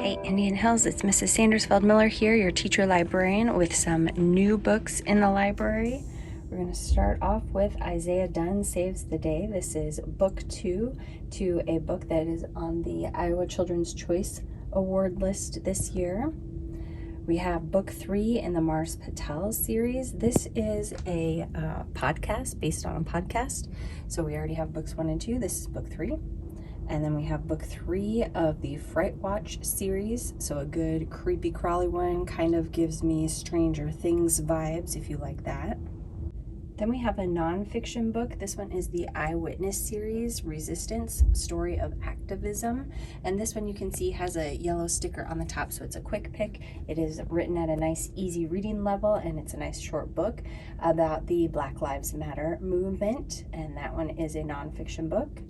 Hey Indian Hills, it's Mrs. Sandersfeld-Miller here, your teacher librarian with some new books in the library. We're going to start off with Isaiah Dunn Saves the Day. This is book 2 to a book that is on the Iowa Children's Choice Award list this year. We have book 3 in the Mars Patel series. This is a podcast based on a podcast. So we already have books 1 and 2. This is book 3. And then we have book 3 of the Fright Watch series. So a good creepy crawly one, kind of gives me Stranger Things vibes if you like that. Then we have a nonfiction book. This one is the Eyewitness series, Resistance, Story of Activism. And this one you can see has a yellow sticker on the top, so it's a quick pick. It is written at a nice easy reading level, and it's a nice short book about the Black Lives Matter movement. And that one is a nonfiction book.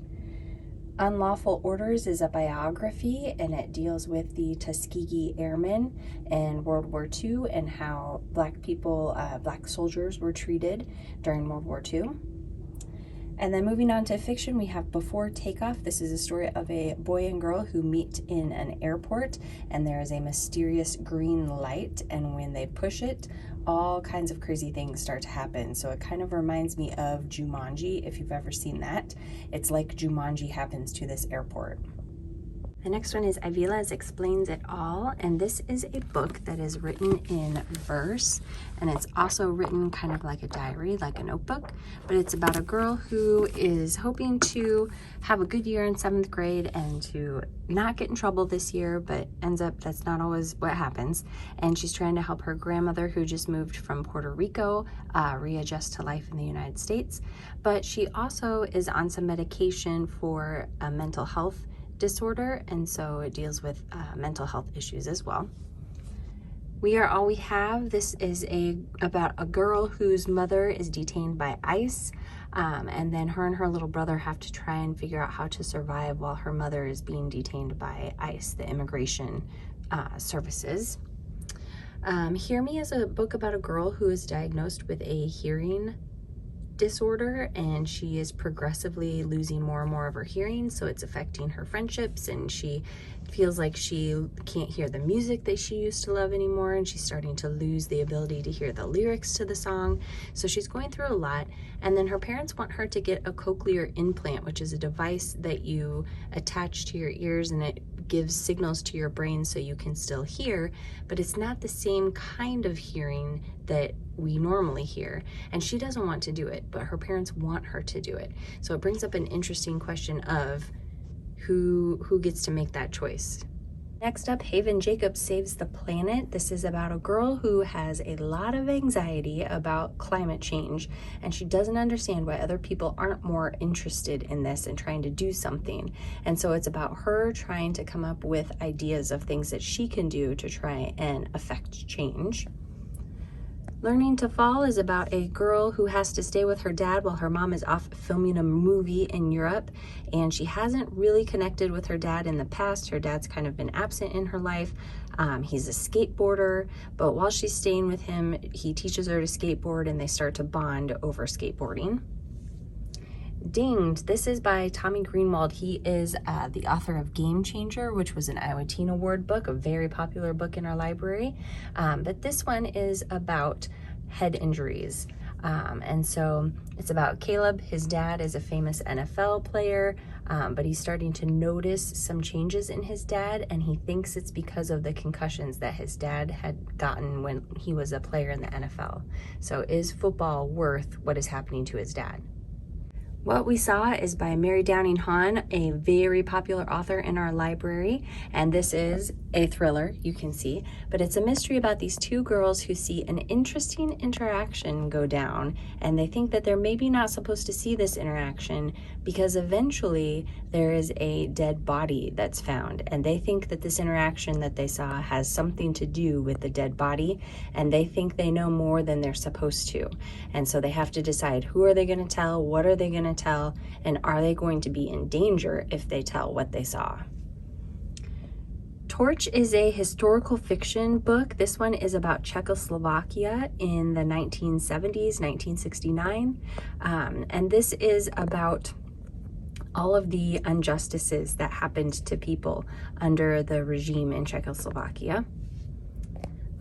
Unlawful Orders is a biography, and it deals with the Tuskegee Airmen in World War II and how black soldiers were treated during World War II. And then moving on to fiction, we have Before Takeoff. This is a story of a boy and girl who meet in an airport, and there is a mysterious green light, and when they push it, all kinds of crazy things start to happen. So it kind of reminds me of Jumanji, if you've ever seen that. It's like Jumanji happens to this airport. The next one is Avila's Explains It All, and this is a book that is written in verse, and it's also written kind of like a diary, like a notebook, but it's about a girl who is hoping to have a good year in 7th grade and to not get in trouble this year, but ends up that's not always what happens. And she's trying to help her grandmother, who just moved from Puerto Rico, readjust to life in the United States. But she also is on some medication for a mental health disorder, and so it deals with mental health issues as well. We Are All We Have. This is about a girl whose mother is detained by ICE, and then her and her little brother have to try and figure out how to survive while her mother is being detained by ICE, the immigration services. Hear Me is a book about a girl who is diagnosed with a hearing disorder, and she is progressively losing more and more of her hearing, so it's affecting her friendships, and she feels like she can't hear the music that she used to love anymore, and she's starting to lose the ability to hear the lyrics to the song. So she's going through a lot, and then her parents want her to get a cochlear implant, which is a device that you attach to your ears, and it gives signals to your brain so you can still hear, but it's not the same kind of hearing that we normally hear, and she doesn't want to do it, but her parents want her to do it. So it brings up an interesting question of who gets to make that choice. Next up, Haven Jacobs Saves the Planet. This is about a girl who has a lot of anxiety about climate change, and she doesn't understand why other people aren't more interested in this and trying to do something. And so it's about her trying to come up with ideas of things that she can do to try and affect change. Learning to Fall is about a girl who has to stay with her dad while her mom is off filming a movie in Europe, and she hasn't really connected with her dad in the past. Her dad's kind of been absent in her life. He's a skateboarder, but while she's staying with him, he teaches her to skateboard, and they start to bond over skateboarding. Dinged. This is by Tommy Greenwald. He is the author of Game Changer, which was an Iowa Teen Award book, a very popular book in our library. But this one is about head injuries. And so it's about Caleb. His dad is a famous NFL player, but he's starting to notice some changes in his dad, and he thinks it's because of the concussions that his dad had gotten when he was a player in the NFL. So is football worth what is happening to his dad? What We Saw is by Mary Downing Hahn, a very popular author in our library, and this is a thriller, you can see, but it's a mystery about these two girls who see an interesting interaction go down, and they think that they're maybe not supposed to see this interaction because eventually there is a dead body that's found, and they think that this interaction that they saw has something to do with the dead body, and they think they know more than they're supposed to, and so they have to decide, who are they going to tell, what are they going to tell, and are they going to be in danger if they tell what they saw? Torch is a historical fiction book. This one is about Czechoslovakia in the 1970s, 1969. And this is about all of the injustices that happened to people under the regime in Czechoslovakia.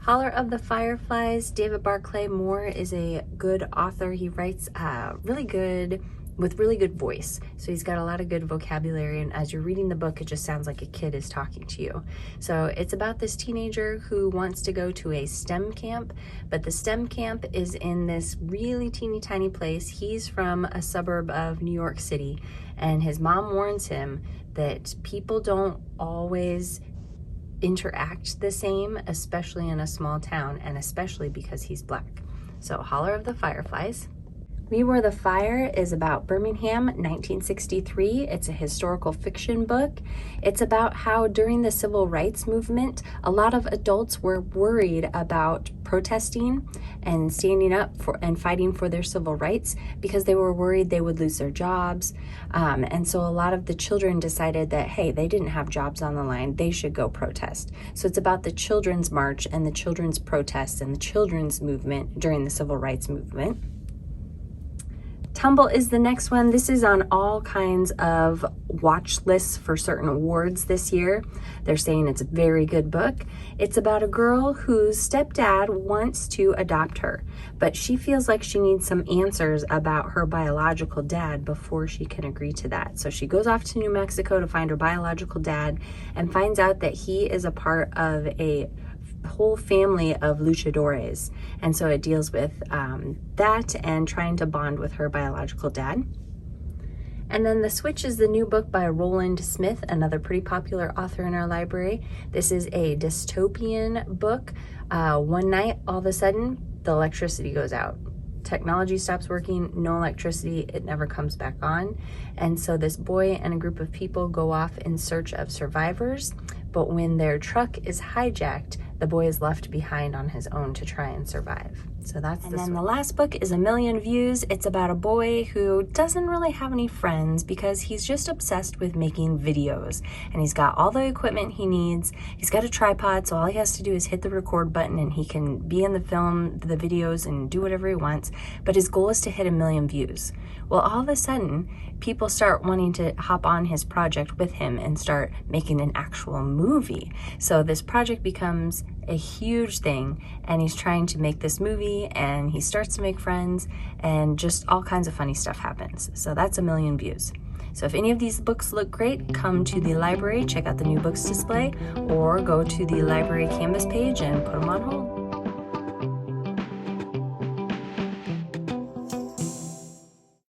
Holler of the Fireflies, David Barclay Moore is a good author. He writes with really good voice. So he's got a lot of good vocabulary, and as you're reading the book, it just sounds like a kid is talking to you. So it's about this teenager who wants to go to a STEM camp, but the STEM camp is in this really teeny tiny place. He's from a suburb of New York City, and his mom warns him that people don't always interact the same, especially in a small town, and especially because he's Black. So Holler of the Fireflies. We Were the Fire is about Birmingham, 1963. It's a historical fiction book. It's about how during the civil rights movement, a lot of adults were worried about protesting and standing up for and fighting for their civil rights because they were worried they would lose their jobs. And so a lot of the children decided that, hey, they didn't have jobs on the line, they should go protest. So it's about the children's march and the children's protests and the children's movement during the civil rights movement. Tumble is the next one. This is on all kinds of watch lists for certain awards this year. They're saying it's a very good book. It's about a girl whose stepdad wants to adopt her, but she feels like she needs some answers about her biological dad before she can agree to that. So she goes off to New Mexico to find her biological dad and finds out that he is a part of a whole family of luchadores, and so it deals with that and trying to bond with her biological dad. And then The Switch is the new book by Roland Smith, another pretty popular author in our library. This is a dystopian book. One night, all of a sudden, the electricity goes out. Technology stops working, no electricity, it never comes back on. And so this boy and a group of people go off in search of survivors, but when their truck is hijacked, the boy is left behind on his own to try and survive. So that's the last book is A Million Views. It's about a boy who doesn't really have any friends because he's just obsessed with making videos. And he's got all the equipment he needs. He's got a tripod, so all he has to do is hit the record button and he can be in the film, the videos, and do whatever he wants. But his goal is to hit 1 million views. Well, all of a sudden, people start wanting to hop on his project with him and start making an actual movie. So this project becomes a huge thing, and he's trying to make this movie, and he starts to make friends, and just all kinds of funny stuff happens. So that's 1 million views. So if any of these books look great, come to the library, check out the new books display, or go to the library Canvas page and put them on hold.